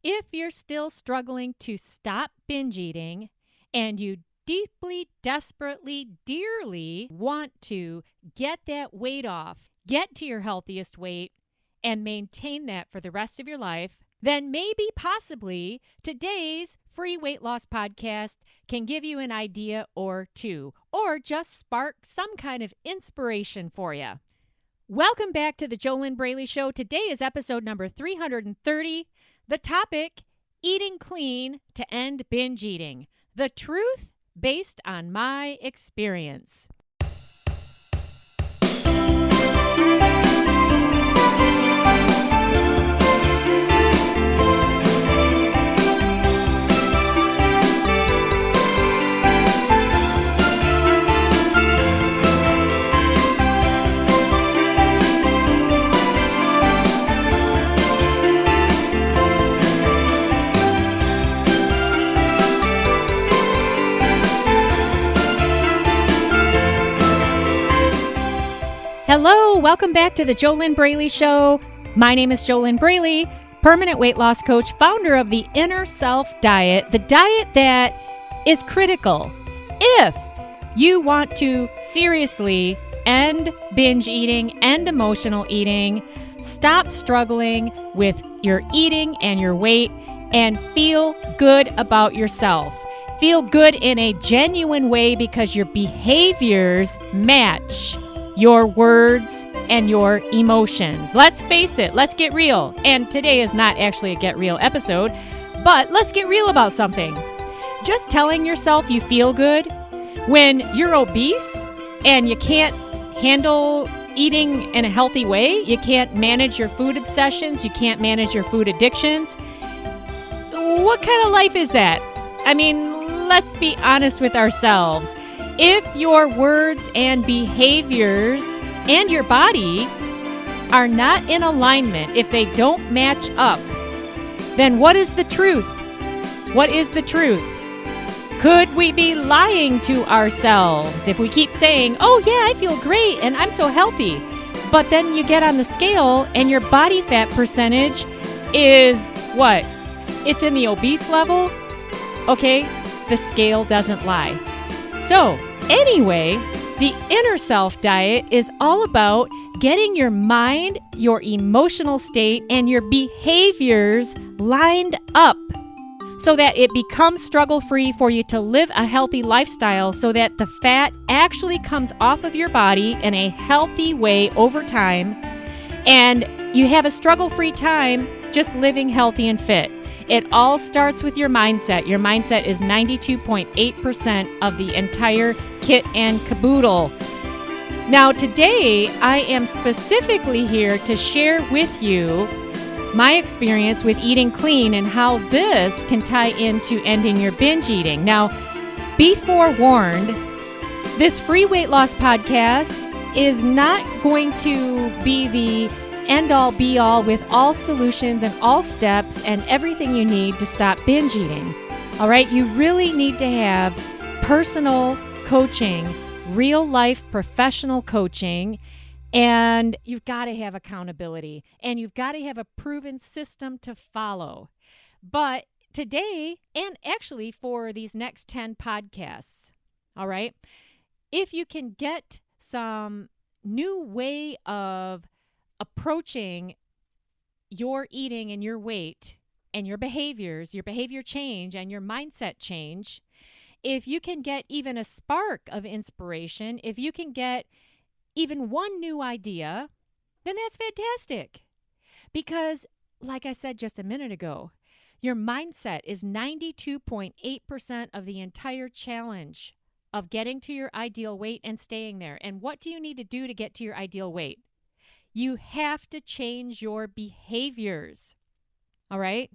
If you're still struggling to stop binge eating and you deeply, desperately, dearly want to get that weight off, get to your healthiest weight, and maintain that for the rest of your life, then maybe, possibly, today's free weight loss podcast can give you an idea or two, or just spark some kind of inspiration for you. Welcome back to the JoLynn Braley Show. Today is episode number 330. The topic, eating clean to end binge eating. The truth based on my experience. Hello, welcome back to the JoLynn Braley Show. My name is JoLynn Braley, permanent weight loss coach, founder of the Inner Self Diet, the diet that is critical if you want to seriously end binge eating, end emotional eating, stop struggling with your eating and your weight, and feel good about yourself. Feel good in a genuine way because your behaviors match your words and your emotions. Let's face it, let's get real. And today is not actually a Get Real episode, but let's get real about something. Just telling yourself you feel good when you're obese and you can't handle eating in a healthy way, you can't manage your food obsessions, you can't manage your food addictions. What kind of life is that? I mean, let's be honest with ourselves. If your words and behaviors and your body are not in alignment, if they don't match up, then what is the truth? What is the truth? Could we be lying to ourselves if we keep saying, oh yeah, I feel great and I'm so healthy, but then you get on the scale and your body fat percentage is what? It's in the obese level? Okay, the scale doesn't lie. So, anyway, the Inner Self Diet is all about getting your mind, your emotional state, and your behaviors lined up so that it becomes struggle-free for you to live a healthy lifestyle so that the fat actually comes off of your body in a healthy way over time, and you have a struggle-free time just living healthy and fit. It all starts with your mindset. Your mindset is 92.8% of the entire kit and caboodle. Now, today, I am specifically here to share with you my experience with eating clean and how this can tie into ending your binge eating. Now, be forewarned, this free weight loss podcast is not going to be the end-all be-all with all solutions and all steps and everything you need to stop binge eating. All right, you really need to have personal coaching, real-life professional coaching, and you've got to have accountability, and you've got to have a proven system to follow. But today, and actually for these next 10 podcasts, all right, if you can get some new way of approaching your eating and your weight and your behaviors, your behavior change and your mindset change, if you can get even a spark of inspiration, if you can get even one new idea, then that's fantastic. Because, like I said just a minute ago, your mindset is 92.8% of the entire challenge of getting to your ideal weight and staying there. And what do you need to do to get to your ideal weight? You have to change your behaviors, all right?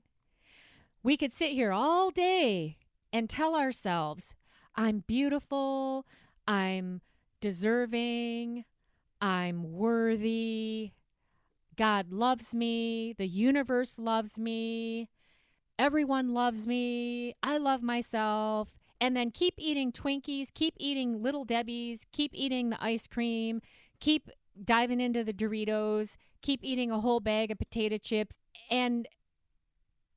We could sit here all day and tell ourselves, I'm beautiful, I'm deserving, I'm worthy, God loves me, the universe loves me, everyone loves me, I love myself, and then keep eating Twinkies, keep eating Little Debbie's, keep eating the ice cream, keep diving into the Doritos, keep eating a whole bag of potato chips, and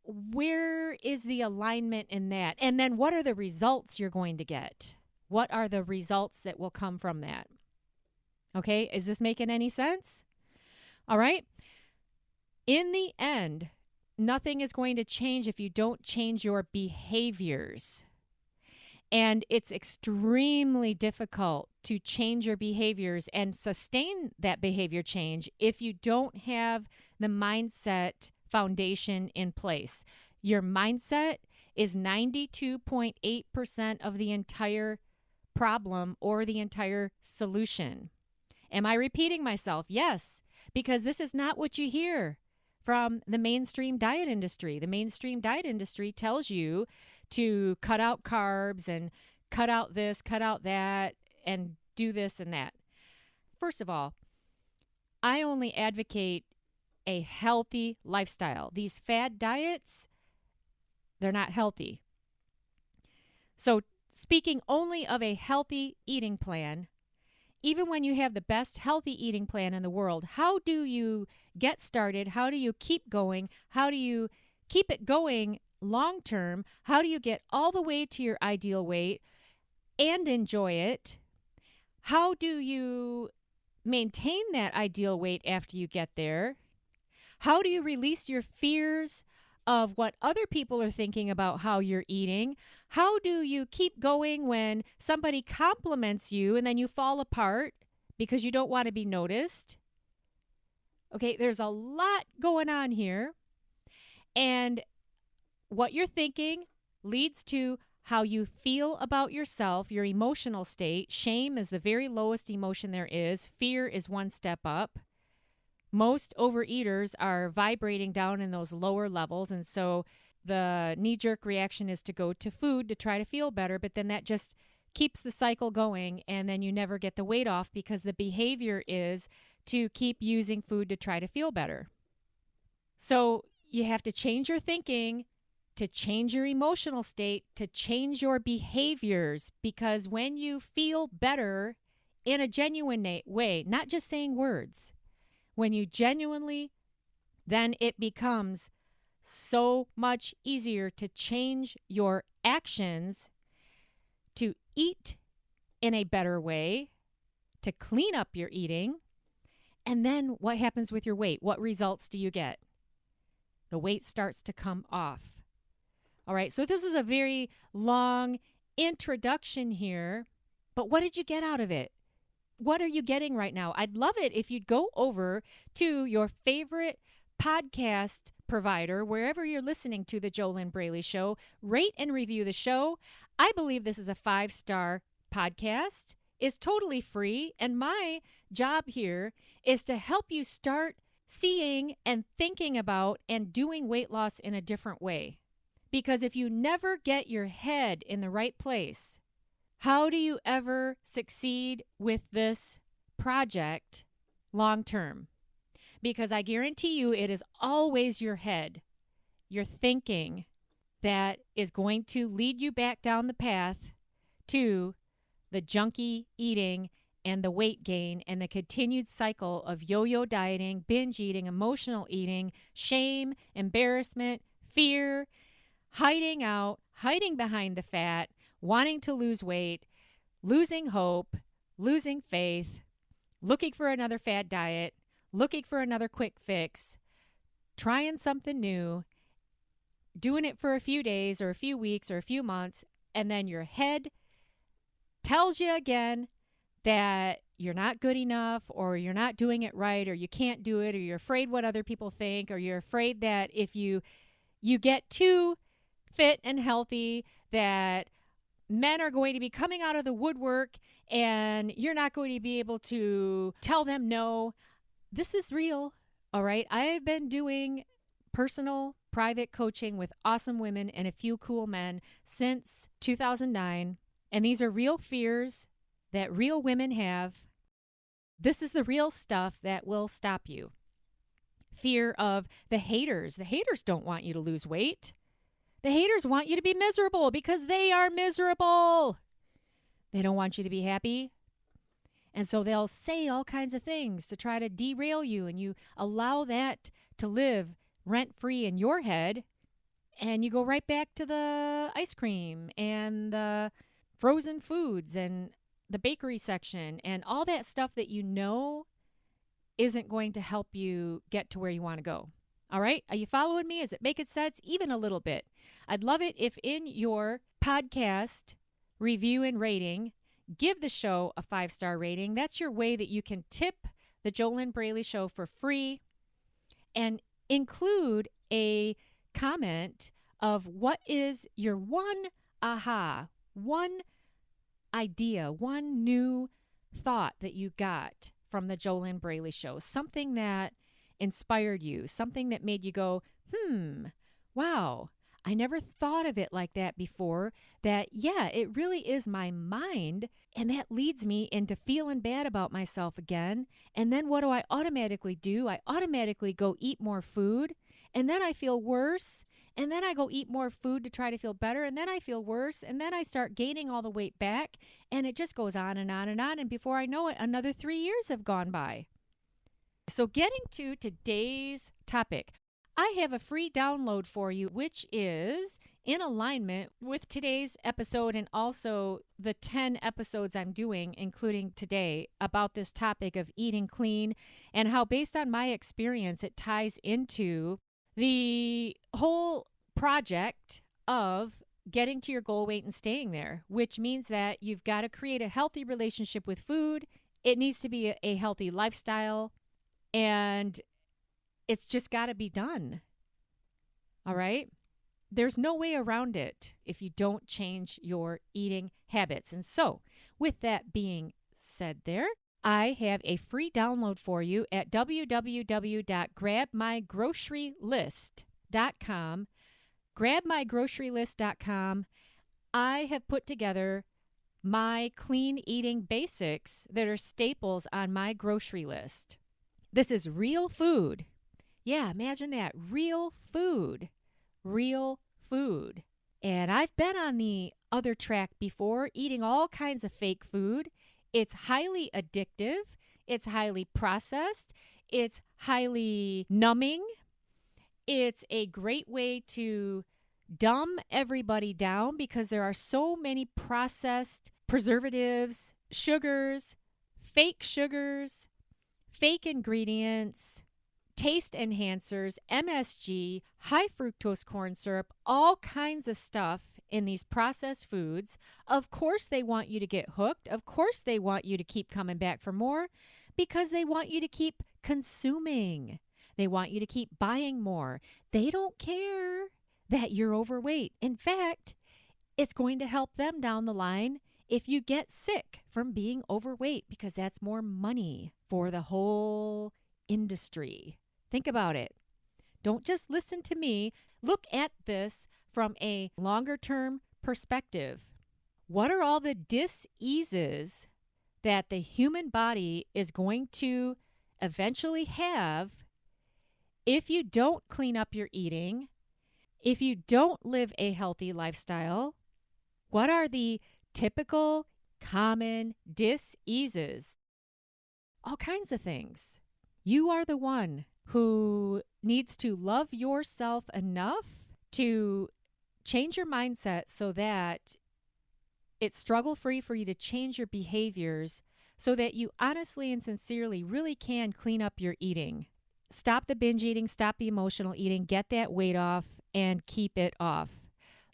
where is the alignment in that? And then what are the results you're going to get? What are the results that will come from that? Okay, is this making any sense? All right. In the end, nothing is going to change if you don't change your behaviors. And it's extremely difficult to change your behaviors and sustain that behavior change if you don't have the mindset foundation in place. Your mindset is 92.8% of the entire problem or the entire solution. Am I repeating myself? Yes, because this is not what you hear from the mainstream diet industry. The mainstream diet industry tells you to cut out carbs and cut out this, cut out that, and do this and that. First of all, I only advocate a healthy lifestyle. These fad diets, they're not healthy. So speaking only of a healthy eating plan, even when you have the best healthy eating plan in the world, how do you get started? How do you keep going? How do you keep it going long term? How do you get all the way to your ideal weight and enjoy it? How do you maintain that ideal weight after you get there? How do you release your fears of what other people are thinking about how you're eating? How do you keep going when somebody compliments you and then you fall apart because you don't want to be noticed? Okay, there's a lot going on here. And what you're thinking leads to how you feel about yourself, your emotional state. Shame is the very lowest emotion there is. Fear is one step up. Most overeaters are vibrating down in those lower levels, and so the knee-jerk reaction is to go to food to try to feel better, but then that just keeps the cycle going, and then you never get the weight off because the behavior is to keep using food to try to feel better. So you have to change your thinking, to change your emotional state, to change your behaviors, because when you feel better in a genuine way, not just saying words, when you genuinely, then it becomes so much easier to change your actions, to eat in a better way, to clean up your eating. And then what happens with your weight? What results do you get? The weight starts to come off. All right, so this is a very long introduction here, but what did you get out of it? What are you getting right now? I'd love it if you'd go over to your favorite podcast provider, wherever you're listening to the JoLynn Braley Show, rate and review the show. I believe this is a 5-star podcast. It's totally free, and my job here is to help you start seeing and thinking about and doing weight loss in a different way. Because if you never get your head in the right place, how do you ever succeed with this project long term? Because I guarantee you it is always your head, your thinking, that is going to lead you back down the path to the junky eating and the weight gain and the continued cycle of yo-yo dieting, binge eating, emotional eating, shame, embarrassment, fear, hiding out, hiding behind the fat, wanting to lose weight, losing hope, losing faith, looking for another fad diet, looking for another quick fix, trying something new, doing it for a few days or a few weeks or a few months, and then your head tells you again that you're not good enough, or you're not doing it right, or you can't do it, or you're afraid what other people think, or you're afraid that if you get too fit and healthy, that men are going to be coming out of the woodwork and you're not going to be able to tell them no. This is real, all right? I've been doing personal private coaching with awesome women and a few cool men since 2009, and these are real fears that real women have. This is the real stuff that will stop you. Fear of the haters. The haters don't want you to lose weight. The haters want you to be miserable because they are miserable. They don't want you to be happy. And so they'll say all kinds of things to try to derail you, and you allow that to live rent-free in your head, and you go right back to the ice cream and the frozen foods and the bakery section and all that stuff that you know isn't going to help you get to where you want to go. All right? Are you following me? Is it making sense? Even a little bit. I'd love it if in your podcast review and rating, give the show a 5-star rating. That's your way that you can tip the JoLynn Braley Show for free and include a comment of what is your one aha, one idea, one new thought that you got from the JoLynn Braley Show, something that inspired you, something that made you go, wow, I never thought of it like that before, that, yeah, it really is my mind, and that leads me into feeling bad about myself again. And then what do I automatically do? I automatically go eat more food, and then I feel worse, and then I go eat more food to try to feel better, and then I feel worse, and then I start gaining all the weight back, and it just goes on and on and on, and before I know it, another 3 years have gone by. So getting to today's topic, I have a free download for you, which is in alignment with today's episode and also the 10 episodes I'm doing, including today, about this topic of eating clean and how, based on my experience, it ties into the whole project of getting to your goal weight and staying there, which means that you've got to create a healthy relationship with food. It needs to be a healthy lifestyle, and it's just got to be done. All right? There's no way around it if you don't change your eating habits. And so, with that being said there, I have a free download for you at www.grabmygrocerylist.com. Grabmygrocerylist.com. I have put together my clean eating basics that are staples on my grocery list. This is real food. Yeah, imagine that. Real food. Real food. And I've been on the other track before, eating all kinds of fake food. It's highly addictive. It's highly processed. It's highly numbing. It's a great way to dumb everybody down because there are so many processed preservatives, sugars, fake ingredients, taste enhancers, MSG, high fructose corn syrup, all kinds of stuff in these processed foods. Of course, they want you to get hooked. Of course, they want you to keep coming back for more because they want you to keep consuming. They want you to keep buying more. They don't care that you're overweight. In fact, it's going to help them down the line if you get sick from being overweight because that's more money for the whole industry. Think about it. Don't just listen to me. Look at this from a longer-term perspective. What are all the dis-eases that the human body is going to eventually have if you don't clean up your eating, if you don't live a healthy lifestyle? What are the typical, common dis-eases? All kinds of things. You are the one who needs to love yourself enough to change your mindset so that it's struggle-free for you to change your behaviors so that you honestly and sincerely really can clean up your eating. Stop the binge eating, stop the emotional eating, get that weight off, and keep it off.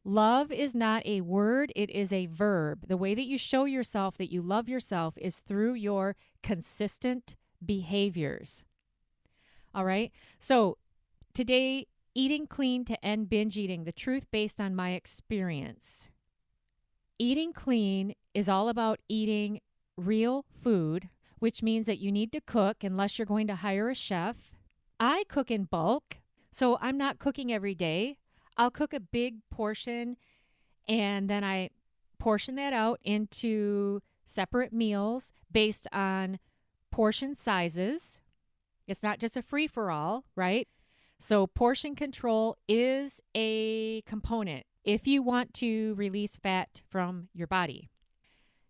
Love is not a word, it is a verb. The way that you show yourself that you love yourself is through your consistent behaviors. All right? So today, eating clean to end binge eating, the truth based on my experience. Eating clean is all about eating real food, which means that you need to cook unless you're going to hire a chef. I cook in bulk, so I'm not cooking every day. I'll cook a big portion, and then I portion that out into separate meals based on portion sizes. It's not just a free-for-all, right? So portion control is a component if you want to release fat from your body.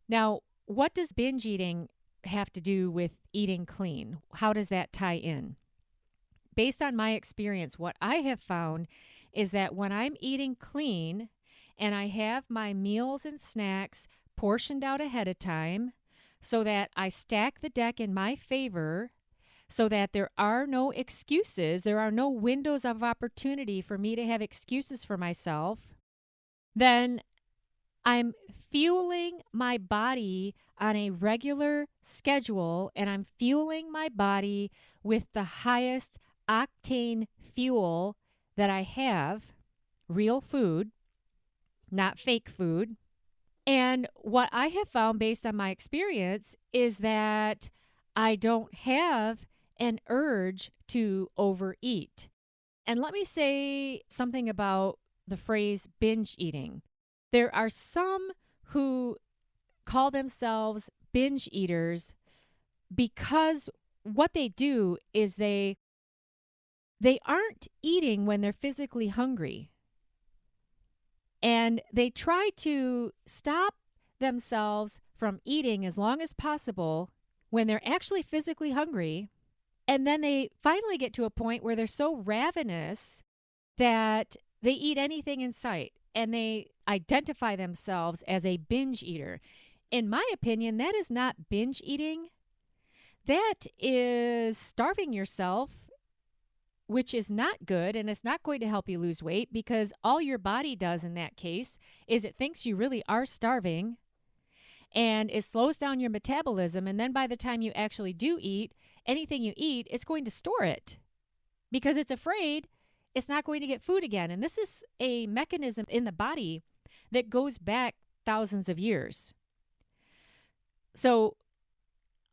Now, what does binge eating have to do with eating clean? How does that tie in? Based on my experience, what I have found is that when I'm eating clean and I have my meals and snacks portioned out ahead of time so that I stack the deck in my favor, so that there are no excuses, there are no windows of opportunity for me to have excuses for myself, then I'm fueling my body on a regular schedule, and I'm fueling my body with the highest octane fuel that I have, real food, not fake food. And what I have found based on my experience is that I don't have an urge to overeat. And let me say something about the phrase binge eating. There are some who call themselves binge eaters because what they do is they aren't eating when they're physically hungry. And they try to stop themselves from eating as long as possible when they're actually physically hungry. And then they finally get to a point where they're so ravenous that they eat anything in sight, and they identify themselves as a binge eater. In my opinion, that is not binge eating. That is starving yourself, which is not good, and it's not going to help you lose weight, because all your body does in that case is it thinks you really are starving, and it slows down your metabolism. And then by the time you actually do eat, anything you eat, it's going to store it because it's afraid it's not going to get food again. And this is a mechanism in the body that goes back thousands of years. So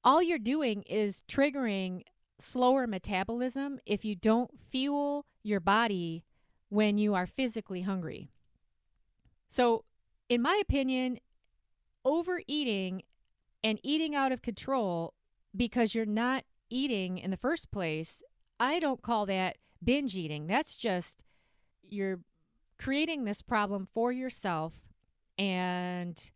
all you're doing is triggering slower metabolism if you don't fuel your body when you are physically hungry. So in my opinion, overeating and eating out of control because you're not eating in the first place, I don't call that binge eating. That's just you're creating this problem for yourself, and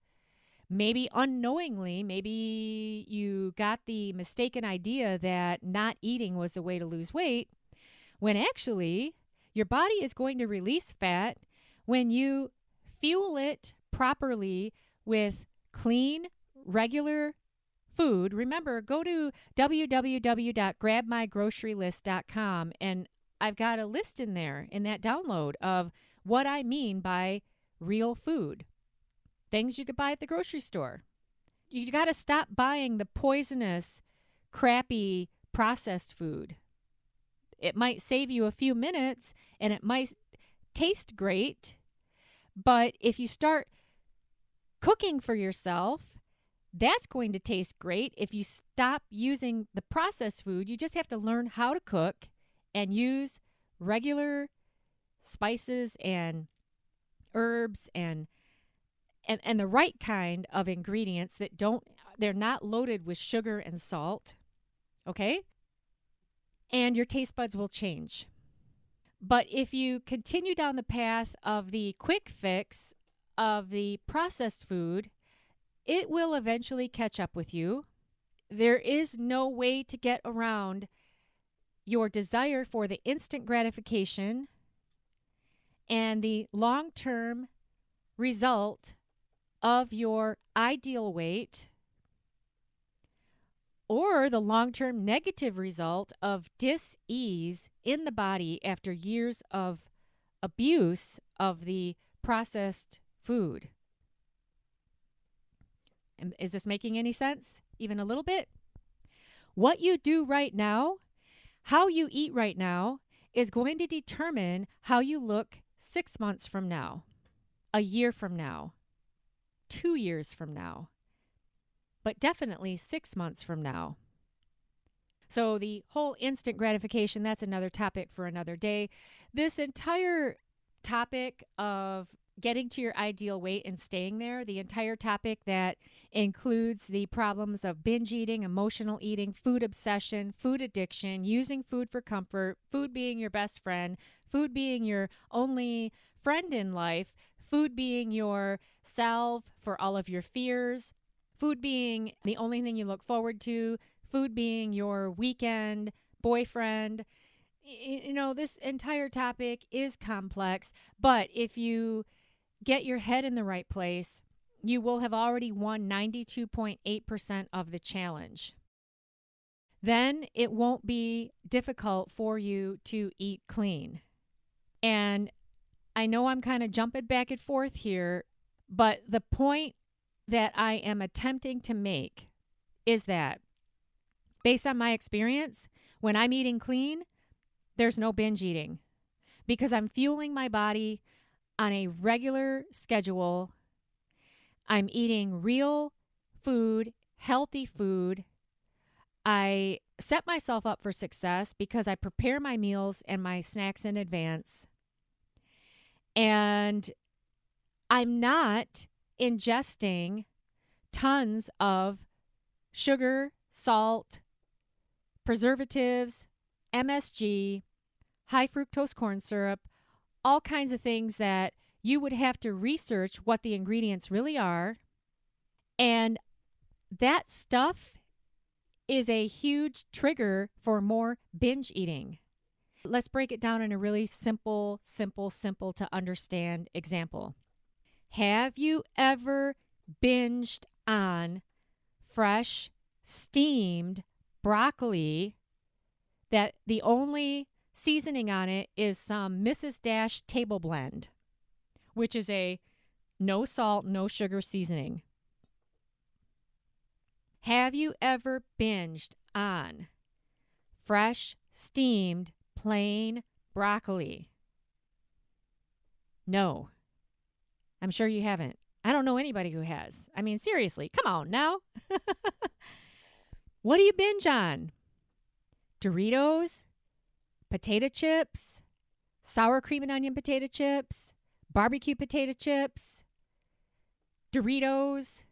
maybe unknowingly, maybe you got the mistaken idea that not eating was the way to lose weight, when actually your body is going to release fat when you fuel it properly with clean, regular food. Remember, go to www.grabmygrocerylist.com, and I've got a list in there in that download of what I mean by real food. Things you could buy at the grocery store. You got to stop buying the poisonous, crappy, processed food. It might save you a few minutes and it might taste great, but if you start cooking for yourself, that's going to taste great. If you stop using the processed food, you just have to learn how to cook and use regular spices and herbs and the right kind of ingredients they're not loaded with sugar and salt, okay? And your taste buds will change. But if you continue down the path of the quick fix of the processed food, it will eventually catch up with you. There is no way to get around your desire for the instant gratification and the long-term result of your ideal weight, or the long-term negative result of dis-ease in the body after years of abuse of the processed food. And is this making any sense? Even a little bit? What you do right now, how you eat right now, is going to determine how you look 6 months from now, a year from now, 2 years from now, but definitely 6 months from now. So the whole instant gratification, that's another topic for another day. This entire topic of getting to your ideal weight and staying there, the entire topic that includes the problems of binge eating, emotional eating, food obsession, food addiction, using food for comfort, food being your best friend, food being your only friend in life, food being your salve for all of your fears, food being the only thing you look forward to, food being your weekend boyfriend. This entire topic is complex, but if you get your head in the right place, you will have already won 92.8% of the challenge. Then it won't be difficult for you to eat clean. And I know I'm kind of jumping back and forth here, but the point that I am attempting to make is that based on my experience, when I'm eating clean, there's no binge eating because I'm fueling my body on a regular schedule. I'm eating real food, healthy food. I set myself up for success because I prepare my meals and my snacks in advance. And I'm not ingesting tons of sugar, salt, preservatives, MSG, high fructose corn syrup, all kinds of things that you would have to research what the ingredients really are. And that stuff is a huge trigger for more binge eating. Let's break it down in a really simple to understand example. Have you ever binged on fresh, steamed broccoli that the only seasoning on it is some Mrs. Dash table blend, which is a no salt, no sugar seasoning? Have you ever binged on fresh, steamed, plain broccoli? No. I'm sure you haven't. I don't know anybody who has. I mean, seriously, come on now. What do you binge on? Doritos? Potato chips? Sour cream and onion potato chips? Barbecue potato chips? Doritos?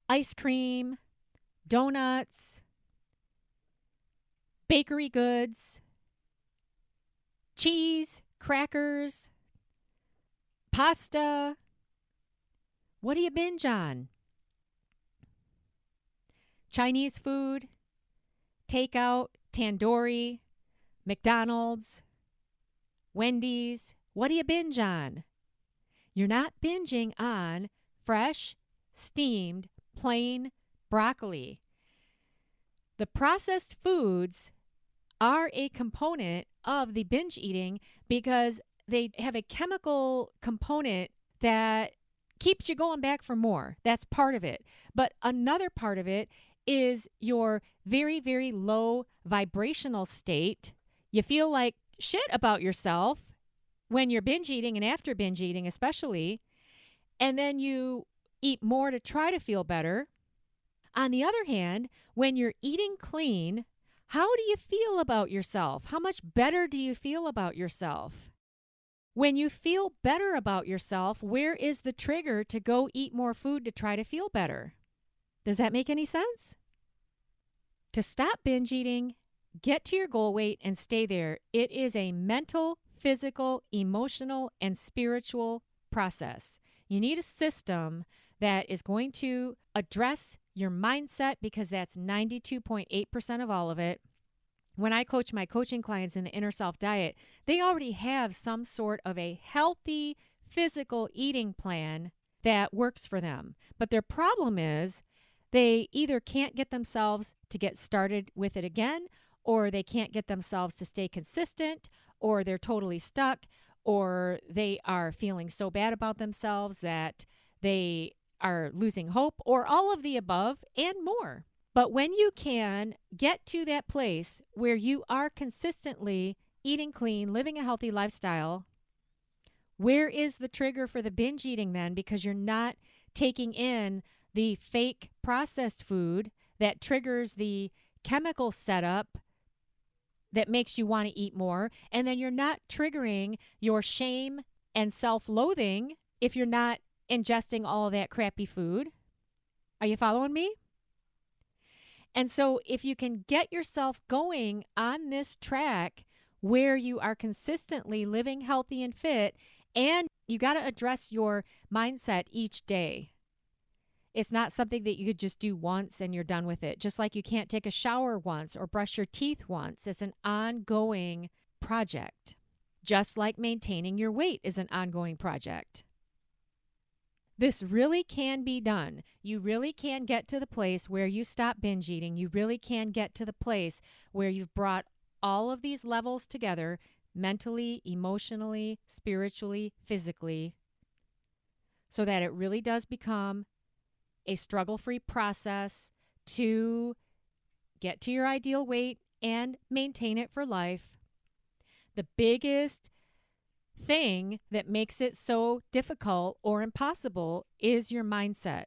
Ice cream? Donuts? Bakery goods? Cheese? Crackers? Pasta? What do you binge on? Chinese food, takeout, tandoori, McDonald's, Wendy's. What do you binge on? You're not binging on fresh, steamed, plain broccoli. The processed foods are a component of the binge eating because they have a chemical component that keeps you going back for more. That's part of it. But another part of it is your very, very low vibrational state. You feel like shit about yourself when you're binge eating and after binge eating especially, and then you eat more to try to feel better. On the other hand, when you're eating clean, how do you feel about yourself? How much better do you feel about yourself? When you feel better about yourself, where is the trigger to go eat more food to try to feel better? Does that make any sense? To stop binge eating, get to your goal weight and stay there. It is a mental, physical, emotional, and spiritual process. You need a system that is going to address your mindset because that's 92.8% of all of it. When I coach my coaching clients in the inner self diet, they already have some sort of a healthy physical eating plan that works for them. But their problem is they either can't get themselves to get started with it again, or they can't get themselves to stay consistent, or they're totally stuck, or they are feeling so bad about themselves that they are losing hope, or all of the above and more. But when you can get to that place where you are consistently eating clean, living a healthy lifestyle, where is the trigger for the binge eating then? Because you're not taking in the fake processed food that triggers the chemical setup that makes you want to eat more. And then you're not triggering your shame and self-loathing if you're not ingesting all of that crappy food. Are you following me? And so if you can get yourself going on this track where you are consistently living healthy and fit, and you got to address your mindset each day. It's not something that you could just do once and you're done with it. Just like you can't take a shower once or brush your teeth once. It's an ongoing project. Just like maintaining your weight is an ongoing project. This really can be done. You really can get to the place where you stop binge eating. You really can get to the place where you've brought all of these levels together, mentally, emotionally, spiritually, physically, so that it really does become a struggle-free process to get to your ideal weight and maintain it for life. The biggest thing that makes it so difficult or impossible is your mindset.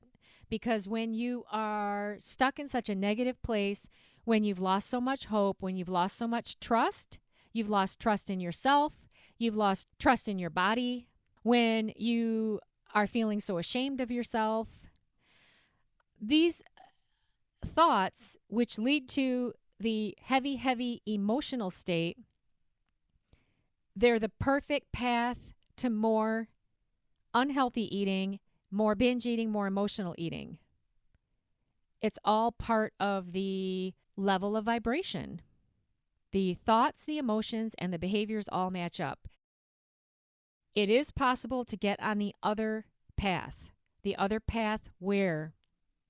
Because when you are stuck in such a negative place, when you've lost so much hope, when you've lost so much trust, you've lost trust in yourself, you've lost trust in your body, when you are feeling so ashamed of yourself, these thoughts, which lead to the heavy, heavy emotional state, they're the perfect path to more unhealthy eating, more binge eating, more emotional eating. It's all part of the level of vibration. The thoughts, the emotions, and the behaviors all match up. It is possible to get on the other path where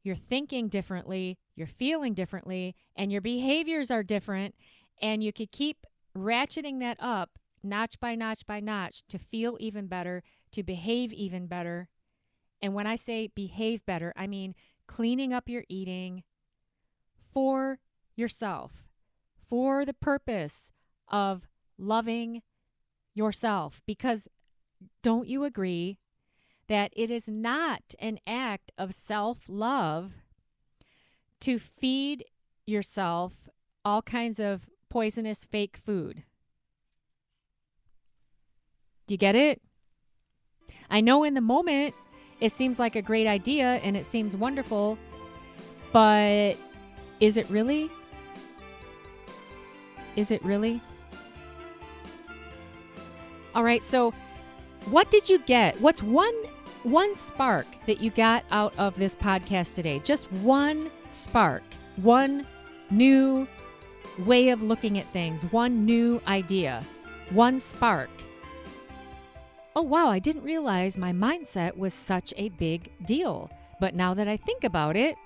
you're thinking differently, you're feeling differently, and your behaviors are different, and you could keep ratcheting that up notch by notch by notch to feel even better, to behave even better. And when I say behave better, I mean cleaning up your eating for yourself, for the purpose of loving yourself. Because don't you agree that it is not an act of self-love to feed yourself all kinds of poisonous fake food? Do you get it? I know in the moment it seems like a great idea and it seems wonderful, but is it really? Is it really? All right, so what did you get? What's one spark that you got out of this podcast today? Just one spark, one new way of looking at things, one new idea, one spark. Oh, wow, I didn't realize my mindset was such a big deal. But now that I think about it,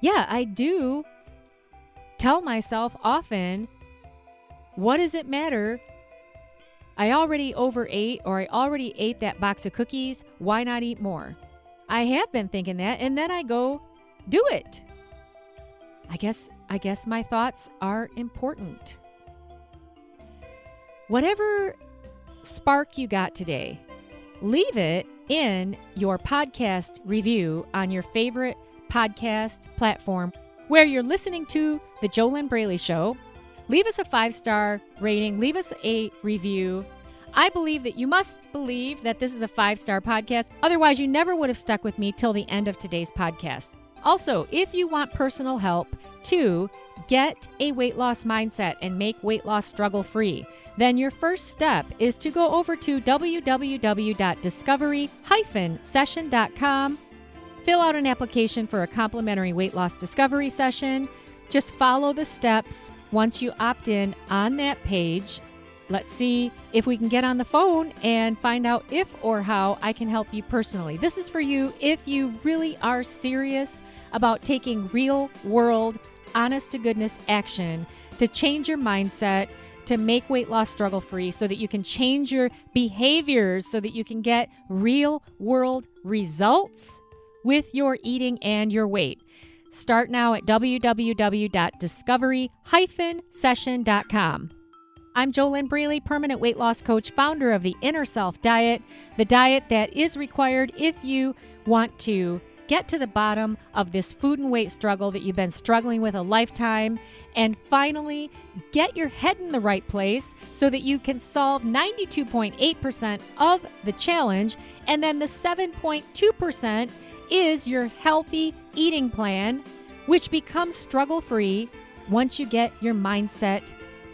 yeah, I do tell myself often, what does it matter? I already overate, or I already ate that box of cookies. Why not eat more? I have been thinking that, and then I go do it. I guess my thoughts are important. Whatever spark you got today, leave it in your podcast review on your favorite podcast platform where you're listening to the JoLynn Braley Show. Leave us a 5-star rating. Leave us a review. I believe that you must believe that this is a 5-star podcast. Otherwise, you never would have stuck with me till the end of today's podcast. Also, if you want personal help to get a weight loss mindset and make weight loss struggle-free, then your first step is to go over to www.discovery-session.com, fill out an application for a complimentary weight loss discovery session. Just follow the steps. Once you opt in on that page, let's see if we can get on the phone and find out if or how I can help you personally. This is for you if you really are serious about taking real-world, honest-to-goodness action to change your mindset, to make weight loss struggle-free so that you can change your behaviors so that you can get real-world results with your eating and your weight. Start now at www.discovery-session.com. I'm JoLynn Braley, permanent weight loss coach, founder of the Inner Self Diet, the diet that is required if you want to get to the bottom of this food and weight struggle that you've been struggling with a lifetime, and finally get your head in the right place so that you can solve 92.8% of the challenge, and then the 7.2% is your healthy eating plan, which becomes struggle-free once you get your mindset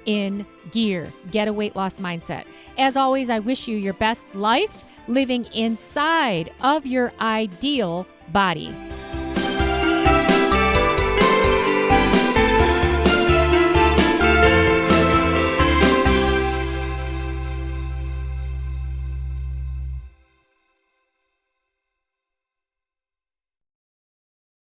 in gear. Get a weight loss mindset. As always, I wish you your best life living inside of your ideal body.